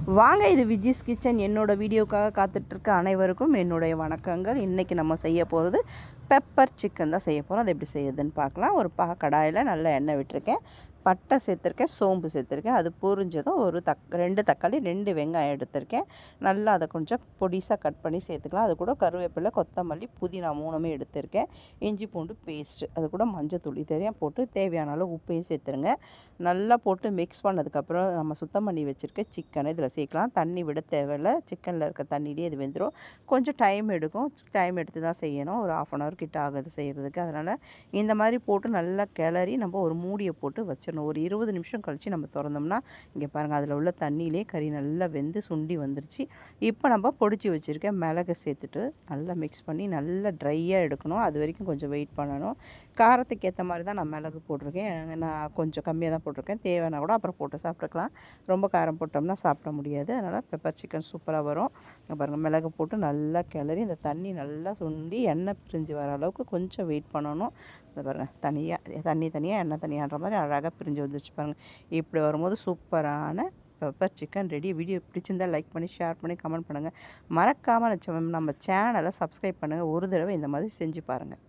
வாங்க, இது விஜிஸ் கிச்சன். என்னோடய வீடியோக்காக காத்துட்ருக்க அனைவருக்கும் என்னுடைய வணக்கங்கள். இன்றைக்கி நம்ம செய்ய போகிறது பெப்பர் சிக்கன் தான் செய்ய போகிறோம். அது எப்படி செய்யுதுன்னு பார்க்கலாம். ஒரு கடாயில் நல்ல எண்ணெய் விட்டுருக்கேன், பட்டை சேர்த்துருக்கேன், சோம்பு சேர்த்துருக்கேன். அது பொரிஞ்சதும் ஒரு 2 தக்காளி 2 வெங்காயம் எடுத்திருக்கேன். நல்லா அதை கொஞ்சம் பொடிசாக கட் பண்ணி சேர்த்துக்கலாம். அது கூட கருவேப்பிலை, கொத்தமல்லி, புதினா 3மே எடுத்திருக்கேன். இஞ்சி பூண்டு பேஸ்ட்டு, அது கூட மஞ்சத்தூள் இதெல்லாம் போட்டு தேவையான அளவு உப்பையும் சேர்த்துருங்க. நல்லா போட்டு மிக்ஸ் பண்ணதுக்கப்புறம் நம்ம சுத்தம் பண்ணி வச்சுருக்க சிக்கனை இதில் சேர்க்கலாம். தண்ணி விட தேவையில்லை, சிக்கனில் இருக்க தண்ணியிலே இது வெந்துடும். கொஞ்சம் டைம் எடுக்கும், டைம் எடுத்து தான் செய்யணும். ஒரு 1/2 அன் ஹவர் கிட்ட ஆகுது செய்கிறதுக்கு. அதனால் இந்த மாதிரி போட்டு நல்லா கிளறி நம்ம ஒரு மூடியை போட்டு வச்சிடணும். ஒரு 20 நிமிஷம் கழித்து நம்ம திறந்தோம்னா இங்கே பாருங்கள், அதில் உள்ள தண்ணியிலே கறி நல்லா வெந்து சுண்டி வந்துருச்சு. இப்போ நம்ம பொடிச்சு வச்சுருக்க மிளகை சேர்த்துட்டு நல்லா மிக்ஸ் பண்ணி நல்லா ட்ரையாக எடுக்கணும். அது வரைக்கும் கொஞ்சம் வெயிட் பண்ணணும். காரத்துக்கு ஏற்ற மாதிரி தான் நான் மிளகு போட்டிருக்கேன். நான் கொஞ்சம் கம்மியாக தான் போட்டிருக்கேன். தேவைன்னா கூட அப்புறம் போட்டு சாப்பிட்டுக்கலாம். ரொம்ப காரம் போட்டோம்னா சாப்பிட முடியாது. அதனால் பெப்பர் சிக்கன் சூப்பராக வரும். பாருங்கள், மிளகு போட்டு நல்லா கிளறி இந்த தண்ணி நல்லா சுண்டி எண்ணெய் பிரிஞ்சு வர அளவுக்கு கொஞ்சம் வெயிட் பண்ணணும். இந்த பாருங்கள், தனியாக எண்ணெய் தனியாகிற மாதிரி அழகாக பிரிஞ்சு வந்துருச்சு பாருங்கள். இப்படி வரும்போது சூப்பரான பெப்பர் சிக்கன் ரெடி. வீடியோ பிடிச்சிருந்தால் லைக் பண்ணி, ஷேர் பண்ணி, கமெண்ட் பண்ணுங்கள். மறக்காமல் நம்ம சேனலை சப்ஸ்கிரைப் பண்ணுங்கள். ஒரு தடவை இந்த மாதிரி செஞ்சு பாருங்கள்.